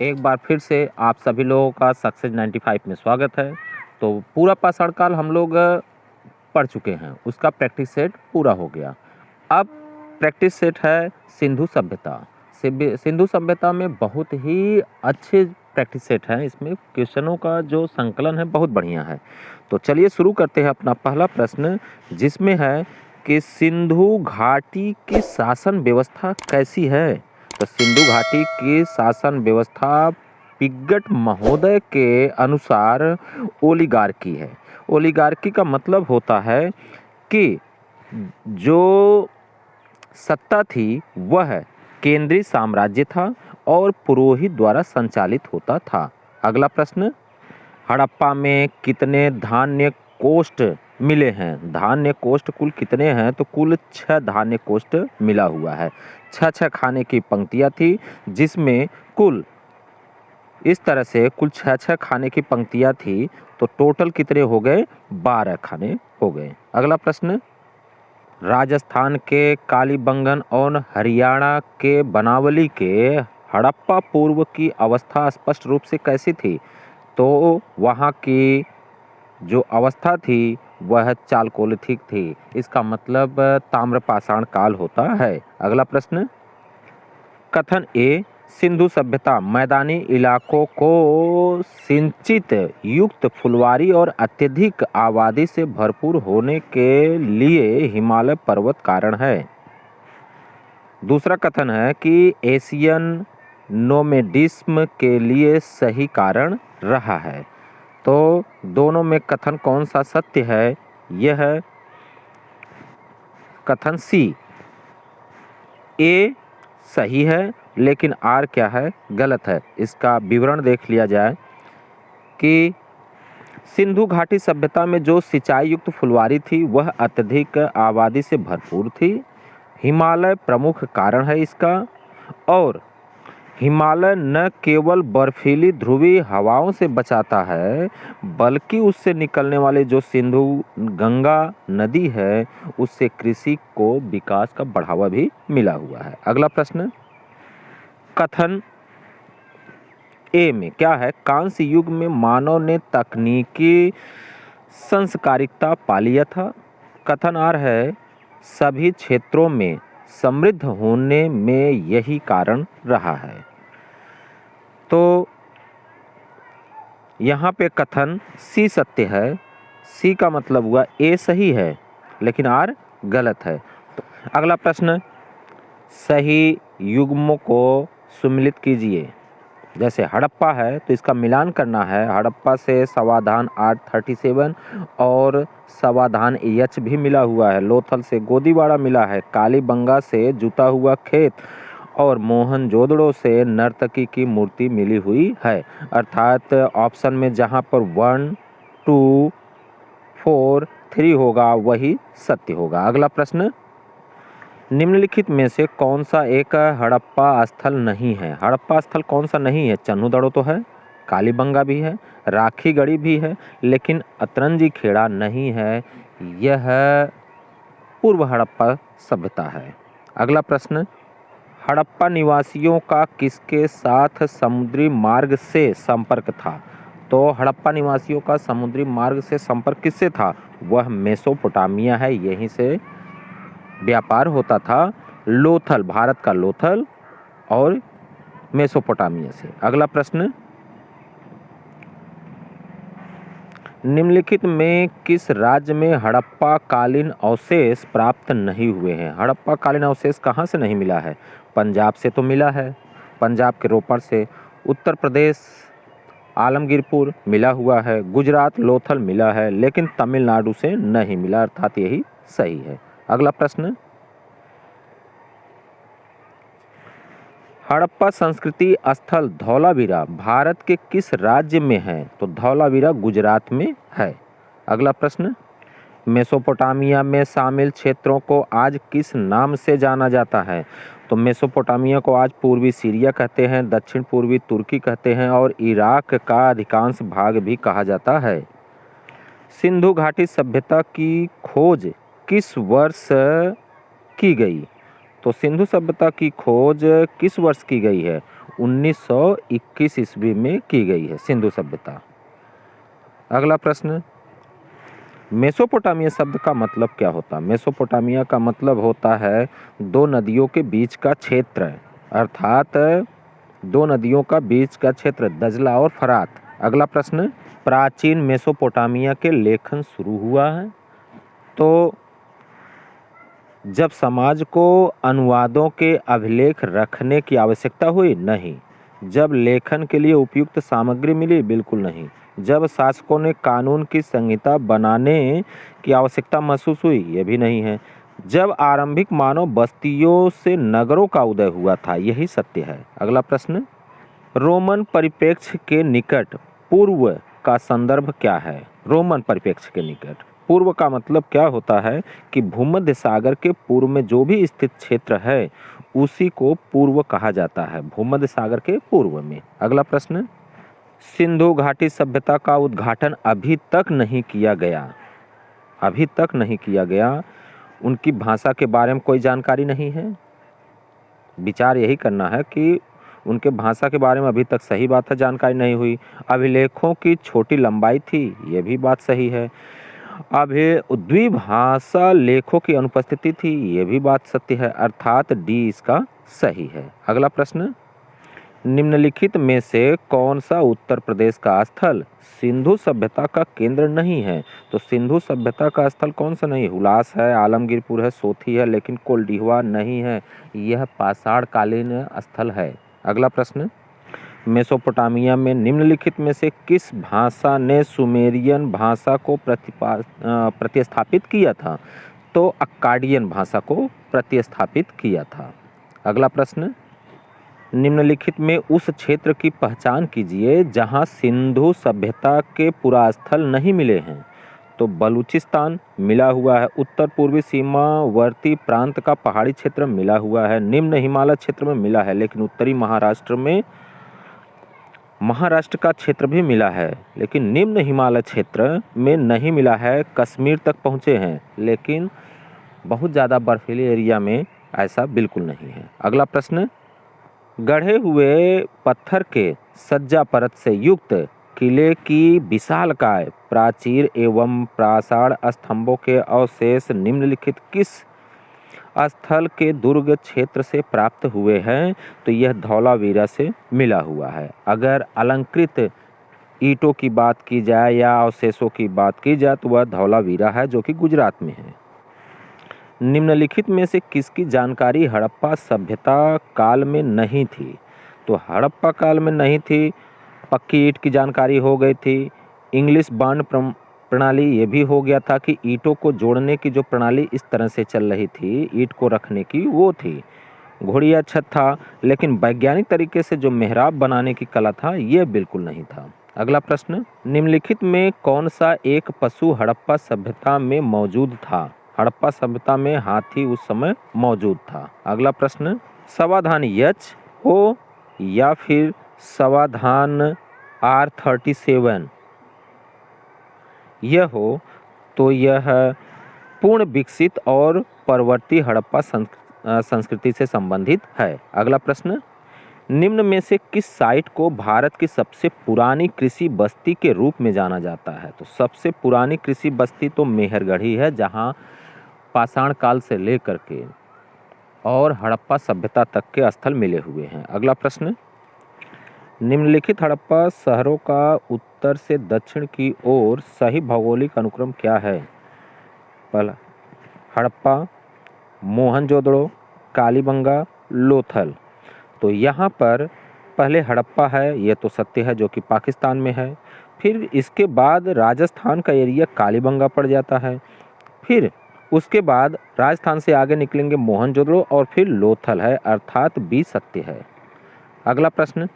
एक बार फिर से आप सभी लोगों का सक्सेस 95 में स्वागत है। तो पूरा पाषाण काल हम लोग पढ़ चुके हैं, उसका प्रैक्टिस सेट पूरा हो गया। अब प्रैक्टिस सेट है सिंधु सभ्यता। सिंधु सभ्यता में बहुत ही अच्छे प्रैक्टिस सेट हैं, इसमें क्वेश्चनों का जो संकलन है बहुत बढ़िया है। तो चलिए शुरू करते हैं अपना पहला प्रश्न, जिसमें है कि सिंधु घाटी की शासन व्यवस्था कैसी है। तो सिंधु घाटी की शासन व्यवस्था पिग्गट महोदय के अनुसार ओलिगार्की है। ओलिगार्की का मतलब होता है कि जो सत्ता थी वह केंद्रीय साम्राज्य था और पुरोहित द्वारा संचालित होता था। अगला प्रश्न, हड़प्पा में कितने धान्य कोष्ठ मिले हैं। धान्य कोष्ठ कुल कितने हैं, तो कुल 6 धान्य कोष्ठ मिला हुआ है। 6 खाने की पंक्तियां थी, जिसमें कुल इस तरह से कुल 6 खाने की पंक्तियां थी, तो टोटल कितने हो गए, 12 खाने हो गए। अगला प्रश्न, राजस्थान के कालीबंगन और हरियाणा के बनावली के हड़प्पा पूर्व की अवस्था स्पष्ट रूप से कैसी थी। तो वहाँ की जो अवस्था थी वह चालकोलिथिक थी, इसका मतलब ताम्रपाषाण काल होता है। अगला प्रश्न, कथन ए, सिंधु सभ्यता मैदानी इलाकों को सिंचित युक्त फुलवारी और अत्यधिक आबादी से भरपूर होने के लिए हिमालय पर्वत कारण है। दूसरा कथन है कि एशियन नोमेडिज्म के लिए सही कारण रहा है। तो दोनों में कथन कौन सा सत्य है, यह कथन सी ए सही है, लेकिन आर क्या है, गलत है। इसका विवरण देख लिया जाए कि सिंधु घाटी सभ्यता में जो सिंचाई युक्त फुलवारी थी वह अत्यधिक आबादी से भरपूर थी। हिमालय प्रमुख कारण है इसका, और हिमालय न केवल बर्फीली ध्रुवीय हवाओं से बचाता है, बल्कि उससे निकलने वाले जो सिंधु गंगा नदी है उससे कृषि को विकास का बढ़ावा भी मिला हुआ है। अगला प्रश्न, कथन ए में क्या है, कांस्य युग में मानव ने तकनीकी संस्कारिकता पा लिया था। कथन आर है, सभी क्षेत्रों में समृद्ध होने में यही कारण रहा है। तो यहाँ पे कथन सी सत्य है। सी का मतलब हुआ ए सही है, लेकिन आर गलत है। तो अगला प्रश्न, सही युग्मों को सुमिलित कीजिए। जैसे हड़प्पा है तो इसका मिलान करना है। हड़प्पा से समाधान 837 और समाधान एच भी मिला हुआ है। लोथल से गोदीवाड़ा मिला है। कालीबंगा से जुता हुआ खेत और मोहनजोदड़ो से नर्तकी की मूर्ति मिली हुई है। अर्थात ऑप्शन में जहां पर 1, 2, 4, 3 होगा वही सत्य होगा। अगला प्रश्न, निम्नलिखित में से कौन सा एक हड़प्पा स्थल नहीं है। हड़प्पा स्थल कौन सा नहीं है, चन्नूदड़ो तो है, कालीबंगा भी है, राखीगढ़ी भी है, लेकिन अतरंजी खेड़ा नहीं है। यह पूर्व हड़प्पा सभ्यता है। अगला प्रश्न, हड़प्पा निवासियों का किसके साथ समुद्री मार्ग से संपर्क था। तो हड़प्पा निवासियों का समुद्री मार्ग से संपर्क किससे था, वह मेसोपोटामिया है, यहीं से व्यापार होता था। लोथल, भारत का लोथल और मेसोपोटामिया से। अगला प्रश्न, निम्नलिखित में किस राज्य में हड़प्पा कालीन अवशेष प्राप्त नहीं हुए हैं। हड़प्पा कालीन अवशेष कहाँ से नहीं मिला है, पंजाब से तो मिला है, पंजाब के रोपड़ से। उत्तर प्रदेश आलमगीरपुर मिला हुआ है। गुजरात लोथल मिला है, लेकिन तमिलनाडु से नहीं मिला, अर्थात यही सही है। अगला प्रश्न, हड़प्पा संस्कृति स्थल धौलावीरा भारत के किस राज्य में है। तो धौलावीरा गुजरात में है। अगला प्रश्न, मेसोपोटामिया में शामिल क्षेत्रों को आज किस नाम से जाना जाता है। तो मेसोपोटामिया को आज पूर्वी सीरिया कहते हैं, दक्षिण पूर्वी तुर्की कहते हैं और इराक का अधिकांश भाग भी कहा जाता है। सिंधु घाटी सभ्यता की खोज किस वर्ष की गई। तो सिंधु सभ्यता की खोज किस वर्ष की गई है, 1921 ईस्वी में की गई है सिंधु सभ्यता। अगला प्रश्न, मेसोपोटामिया शब्द का मतलब क्या होता है? मेसोपोटामिया का मतलब होता है दो नदियों के बीच का क्षेत्र, अर्थात दो नदियों का बीच का क्षेत्र, दजला और फरात। अगला प्रश्न, प्राचीन मेसोपोटामिया के लेखन शुरू हुआ है तो जब समाज को अनुवादों के अभिलेख रखने की आवश्यकता हुई? नहीं। जब लेखन के लिए उपयुक्त सामग्री मिली? बिल्कुल नहीं। जब शासकों ने कानून की संहिता बनाने की आवश्यकता महसूस हुई? ये भी नहीं है। जब आरंभिक मानव बस्तियों से नगरों का उदय हुआ था? यही सत्य है। अगला प्रश्न, रोमन परिप्रेक्ष्य के निकट पूर्व का संदर्भ क्या है? रोमन परिप्रेक्ष्य के निकट पूर्व का मतलब क्या होता है कि भूमध्य सागर के पूर्व में जो भी स्थित क्षेत्र है उसी को पूर्व कहा जाता है, भूमध्य सागर के पूर्व में। अगला प्रश्न, सिंधु घाटी सभ्यता का उद्घाटन अभी तक नहीं किया गया। अभी तक नहीं किया गया। उनकी भाषा के बारे में कोई जानकारी नहीं है। विचार यही करना है कि उनके भाषा के बारे में अभी तक सही बात है, जानकारी नहीं हुई। अभिलेखों की छोटी लंबाई थी, ये भी बात सही है। द्विभाषा लेखों की अनुपस्थिति थी, ये भी बात सत्य है, अर्थात डी इसका सही है। अगला प्रश्न, निम्नलिखित में से कौन सा उत्तर प्रदेश का स्थल सिंधु सभ्यता का केंद्र नहीं है? तो सिंधु सभ्यता का स्थल कौन सा नहीं? हुलास है, आलमगीरपुर है, सोथी है, लेकिन कोल्डिहवा नहीं है। यह पाषाण कालीन स्थल है। अगला प्रश्न, मेसोपोटामिया में निम्नलिखित में से किस भाषा ने सुमेरियन भाषा को प्रतिस्थापित किया था? तो अक्काडियन भाषा को प्रतिस्थापित किया था। अगला प्रश्न, निम्नलिखित में उस क्षेत्र की पहचान कीजिए जहां सिंधु सभ्यता के पुरास्थल नहीं मिले हैं। तो बलूचिस्तान मिला हुआ है, उत्तर पूर्वी सीमावर्ती प्रांत का पहाड़ी क्षेत्र मिला हुआ है, निम्न हिमालय क्षेत्र में मिला है, लेकिन उत्तरी महाराष्ट्र का क्षेत्र भी मिला है, लेकिन निम्न हिमालय क्षेत्र में नहीं मिला है। कश्मीर तक पहुँचे हैं, लेकिन बहुत ज़्यादा बर्फीली एरिया में ऐसा बिल्कुल नहीं है। अगला प्रश्न, गढ़े हुए पत्थर के सज्जा परत से युक्त किले की विशालकाय प्राचीर एवं प्रासाद स्तंभों के अवशेष निम्नलिखित किस स्थल के दुर्ग क्षेत्र से प्राप्त हुए हैं? तो यह धौलावीरा से मिला हुआ है। अगर अलंकृत ईंटों की बात की जाए या अवशेषों की बात की जाए तो वह धौलावीरा है, जो कि गुजरात में है। निम्नलिखित में से किसकी जानकारी हड़प्पा सभ्यता काल में नहीं थी? तो हड़प्पा काल में नहीं थी। पक्की ईंट की जानकारी हो गई थी। इंग्लिश बांड प्रणाली ये भी हो गया था कि ईंटों को जोड़ने की जो प्रणाली इस तरह से चल रही थी, ईंट को रखने की, वो थी। घोड़िया छत था, लेकिन वैज्ञानिक तरीके से जो मेहराब बनाने की कला था, ये बिल्कुल नहीं था। अगला प्रश्न, निम्नलिखित में कौन सा एक पशु हड़प्पा सभ्यता में मौजूद था? हड़प्पा सभ्यता में हाथी उस समय मौजूद था। अगला प्रश्न, सावधान यच हो या फिर सावधान R37 यह हो तो यह पूर्ण विकसित और परवर्ती हड़प्पा संस्कृति से संबंधित है। अगला प्रश्न, निम्न में से किस साइट को भारत की सबसे पुरानी कृषि बस्ती के रूप में जाना जाता है? तो सबसे पुरानी कृषि बस्ती तो मेहरगढ़ ही है, जहां पाषाण काल से लेकर के और हड़प्पा सभ्यता तक के स्थल मिले हुए हैं। अगला प्रश्न, निम्नलिखित हड़प्पा शहरों का उत्तर से दक्षिण की ओर सही भौगोलिक अनुक्रम क्या है? पहला हड़प्पा, मोहनजोदड़ो, कालीबंगा, लोथल। तो यहाँ पर पहले हड़प्पा है, ये तो सत्य है, जो कि पाकिस्तान में है। फिर इसके बाद राजस्थान का एरिया कालीबंगा पड़ जाता है। फिर उसके बाद राजस्थान से आगे निकलेंगे मोहनजोदड़ो और फिर लोथल है, अर्थात बी सत्य है। अगला प्रश्न,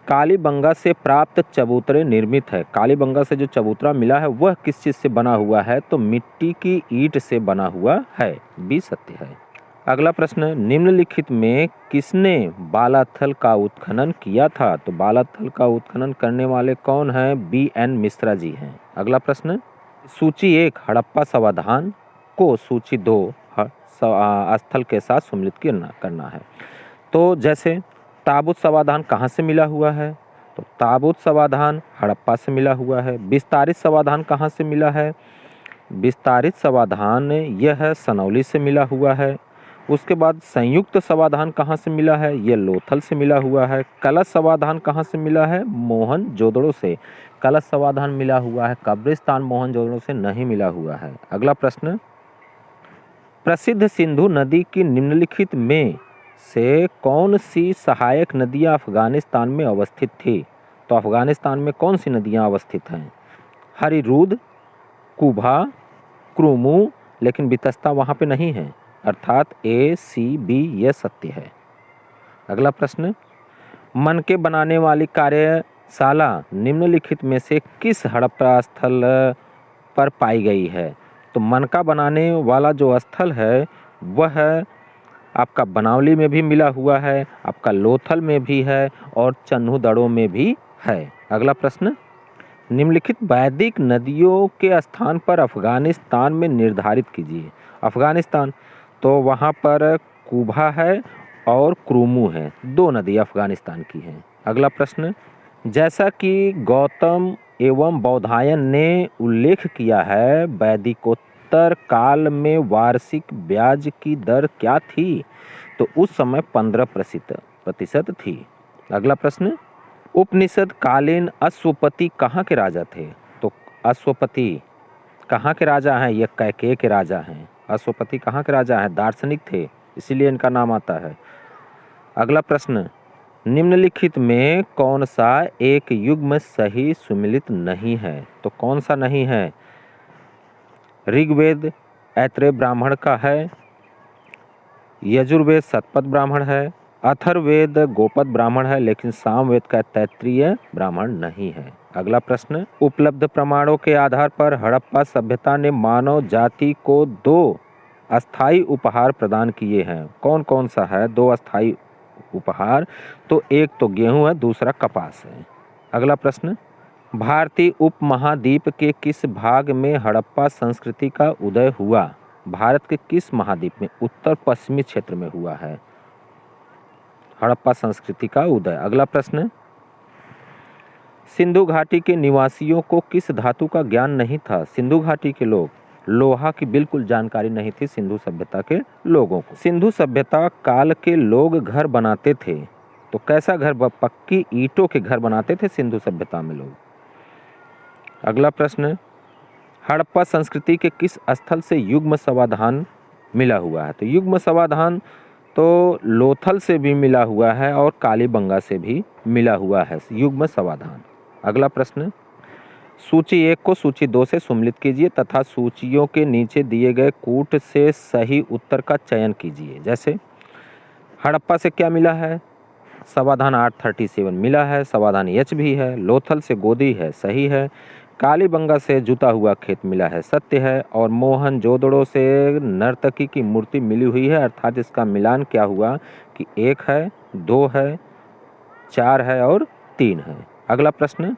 कालीबंगा से प्राप्त चबूतरे निर्मित है। कालीबंगा से जो चबूतरा मिला है वह किस चीज़ से बना हुआ है? तो मिट्टी की ईंट से बना हुआ है, बी सत्य है। अगला प्रश्न, निम्नलिखित में किसने बालाथल का उत्खनन किया था? तो बालाथल का उत्खनन करने वाले कौन हैं? BN मिश्रा जी हैं। अगला प्रश्न, सूची 1 हड़प्पा समाधान को सूची 2 स्थल के साथ सम्मिलित करना है। तो जैसे ताबूत समाधान कहाँ से मिला हुआ है? तो ताबूत समाधान हड़प्पा से मिला हुआ है। विस्तारित समाधान कहाँ से मिला है? विस्तारित समाधान यह सनौली से मिला हुआ है। उसके बाद संयुक्त समाधान कहाँ से मिला है? यह लोथल से मिला हुआ है। कलश समाधान कहाँ से मिला है? मोहनजोदड़ो से। कलश समाधान मिला हुआ है, कब्रिस्तान मोहनजोदड़ो से नहीं मिला हुआ है। अगला प्रश्न, प्रसिद्ध सिंधु नदी की निम्नलिखित में से कौन सी सहायक नदियां अफगानिस्तान में अवस्थित थी? तो अफगानिस्तान में कौन सी नदियां अवस्थित हैं? हरिरूद, कुभा, क्रुमू, लेकिन बितस्ता वहाँ पे नहीं है, अर्थात ए, सी, बी यह सत्य है। अगला प्रश्न, मनके बनाने वाली कार्यशाला निम्नलिखित में से किस हड़प्पा स्थल पर पाई गई है? तो मनका बनाने वाला जो स्थल है वह आपका बनावली में भी मिला हुआ है, आपका लोथल में भी है और चन्हूदड़ो में भी है। अगला प्रश्न, निम्नलिखित वैदिक नदियों के स्थान पर अफगानिस्तान में निर्धारित कीजिए। अफगानिस्तान, तो वहाँ पर कुभा है और क्रुमू है, दो नदी अफगानिस्तान की हैं। अगला प्रश्न, जैसा कि गौतम एवं बौधायन ने उल्लेख किया है, वैदिकोत्तर काल में वार्षिक ब्याज की दर क्या थी? तो उस समय 15% थी। अगला प्रश्न, उपनिषद कालीन अश्वपति कहाँ के राजा थे? तो अश्वपति कहाँ के राजा हैं? ये कैकेय के राजा हैं। अश्वपति कहाँ के राजा हैं? दार्शनिक थे, इसीलिए इनका नाम आता है। अगला प्रश्न, निम्नलिखित में कौन सा एक युग्म सही सुमिलित नहीं है? तो कौन सा नहीं है? ऋग्वेद ऐत्रेय ब्राह्मण का है, यजुर्वेद शतपथ ब्राह्मण है, अथर्ववेद गोपद ब्राह्मण है, लेकिन सामवेद का तैत्तिरीय ब्राह्मण नहीं है। अगला प्रश्न, उपलब्ध प्रमाणों के आधार पर हड़प्पा सभ्यता ने मानव जाति को 2 अस्थायी उपहार प्रदान किए हैं। कौन कौन सा है 2 अस्थायी उपहार? तो एक तो गेहूं है, दूसरा कपास है। अगला प्रश्न, भारतीय उपमहाद्वीप के किस भाग में हड़प्पा संस्कृति का उदय हुआ? भारत के किस महाद्वीप में? उत्तर पश्चिमी क्षेत्र में हुआ है हड़प्पा संस्कृति का उदय। अगला प्रश्न, सिंधु घाटी के निवासियों को किस धातु का ज्ञान नहीं था? सिंधु घाटी के लोग, लोहा की बिल्कुल जानकारी नहीं थी सिंधु सभ्यता के लोगों को। सिंधु सभ्यता काल के लोग घर बनाते थे, तो कैसा घर? पक्की ईंटों के घर बनाते थे सिंधु सभ्यता में लोग। अगला प्रश्न, हड़प्पा संस्कृति के किस स्थल से युग्म समाधान मिला हुआ है? तो युग्म समाधान तो लोथल से भी मिला हुआ है और कालीबंगा से भी मिला हुआ है युग्म समाधान। अगला प्रश्न, सूची 1 को सूची 2 से सम्मिलित कीजिए तथा सूचियों के नीचे दिए गए कूट से सही उत्तर का चयन कीजिए। जैसे हड़प्पा से क्या मिला है? समाधान 837 मिला है, समाधान एच भी है, लोथल से गोदी है, सही है, कालीबंगा से जुता हुआ खेत मिला है, सत्य है, और मोहनजोदड़ो से नर्तकी की मूर्ति मिली हुई है, अर्थात इसका मिलान क्या हुआ कि 1 है, 2 है, 4 है और 3 है। अगला प्रश्न,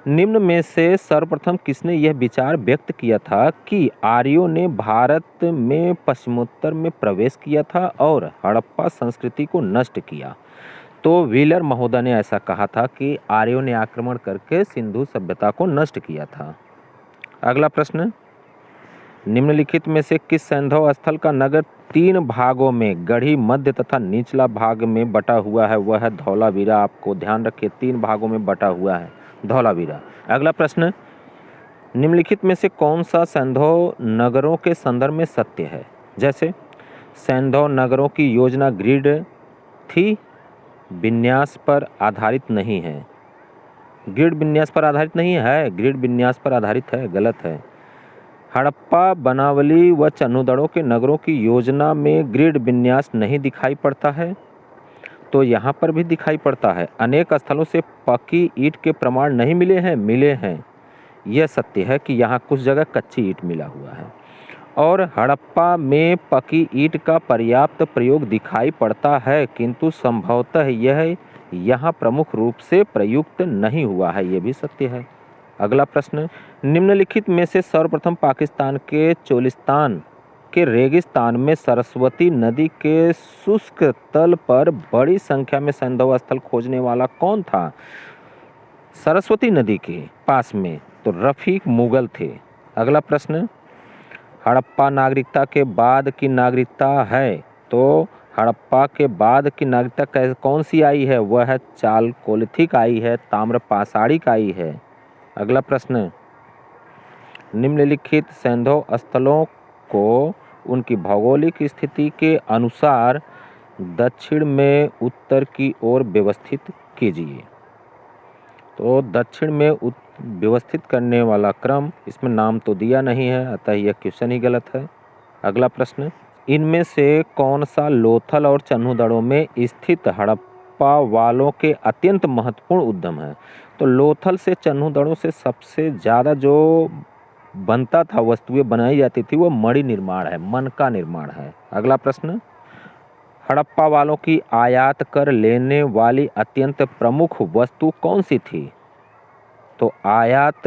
निम्न में से सर्वप्रथम किसने यह विचार व्यक्त किया था कि आर्यों ने भारत में पश्चिमोत्तर में प्रवेश किया था और हड़प्पा संस्कृति को नष्ट किया? तो व्हीलर महोदय ने ऐसा कहा था कि आर्यों ने आक्रमण करके सिंधु सभ्यता को नष्ट किया था। अगला प्रश्न, निम्नलिखित में से किस सैंधव स्थल का नगर 3 भागों में गढ़ी, मध्य तथा निचला भाग में बटा हुआ है? वह है धौलावीरा। आपको ध्यान रखिए 3 भागों में बटा हुआ है धौलावीरा। अगला प्रश्न, निम्नलिखित में से कौन सा सैंधव नगरों के संदर्भ में सत्य है? जैसे सैंधव नगरों की योजना ग्रिड थी, विन्यास पर आधारित नहीं है। ग्रिड विन्यास पर आधारित नहीं है, ग्रिड विन्यास पर आधारित है, गलत है। हड़प्पा, बनावली व चन्हूदड़ो के नगरों की योजना में ग्रिड विन्यास नहीं दिखाई पड़ता है, तो यहाँ पर भी दिखाई पड़ता है। अनेक स्थलों से पक्की ईंट के प्रमाण नहीं मिले हैं, मिले हैं। यह सत्य है कि यहाँ कुछ जगह कच्ची ईंट मिला हुआ है और हड़प्पा में पक्की ईंट का पर्याप्त प्रयोग दिखाई पड़ता है, किंतु संभवतः यह यहाँ प्रमुख रूप से प्रयुक्त नहीं हुआ है, यह भी सत्य है। अगला प्रश्न, निम्नलिखित में से सर्वप्रथम पाकिस्तान के चोलिस्तान के रेगिस्तान में सरस्वती नदी के शुष्क तल पर बड़ी संख्या में सैंधव स्थल खोजने वाला कौन था? सरस्वती नदी के पास में तो रफीक मुगल थे। अगला प्रश्न, हड़प्पा नागरिकता के बाद की नागरिकता है, तो हड़प्पा के बाद की नागरिकता कौन सी आई है? वह है चालकोलिथिक आई है, ताम्रपाषाणिक आई है। अगला प्रश्न, निम्नलिखित सैंधव स्थलों को उनकी भौगोलिक स्थिति के अनुसार दक्षिण में उत्तर की ओर व्यवस्थित कीजिए। तो दक्षिण में व्यवस्थित करने वाला क्रम, इसमें नाम तो दिया नहीं है, अतः यह क्वेश्चन ही गलत है। अगला प्रश्न, इनमें से कौन सा लोथल और चन्हूदड़ों में स्थित हड़प्पा वालों के अत्यंत महत्वपूर्ण उद्यम है? तो लोथल से चन्हूदड़ों से सबसे ज़्यादा जो बनता था, वस्तुएं बनाई जाती थी, वो मणि निर्माण है, मन का निर्माण है। अगला प्रश्न, हड़प्पा वालों की आयात कर लेने वाली अत्यंत प्रमुख वस्तु कौन सी थी? तो आयात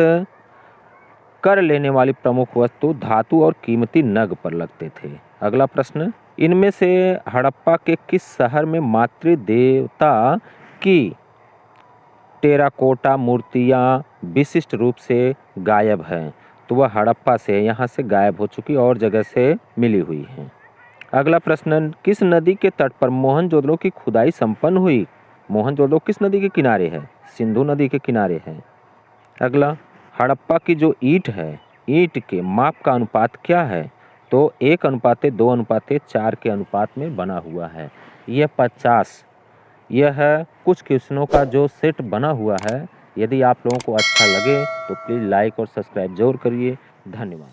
कर लेने वाली प्रमुख वस्तु धातु और कीमती नग पर लगते थे। अगला प्रश्न, इनमें से हड़प्पा के किस शहर में मातृ देवता की टेराकोटा मूर्तियां विशिष्ट रूप से गायब हैं? तो वह हड़प्पा से, यहाँ से गायब हो चुकी और जगह से मिली हुई हैं। अगला प्रश्न, किस नदी के तट पर मोहनजोदड़ो की खुदाई संपन्न हुई? मोहनजोदड़ो किस नदी के किनारे है? सिंधु नदी के किनारे है। अगला, हड़प्पा की जो ईंट है, ईंट के माप का अनुपात क्या है? तो 1:2:4 के अनुपात में बना हुआ है। यह 50, यह कुछ क्वेश्चनों का जो सेट बना हुआ है। यदि आप लोगों को अच्छा लगे तो प्लीज़ लाइक और सब्सक्राइब जरूर करिए। धन्यवाद।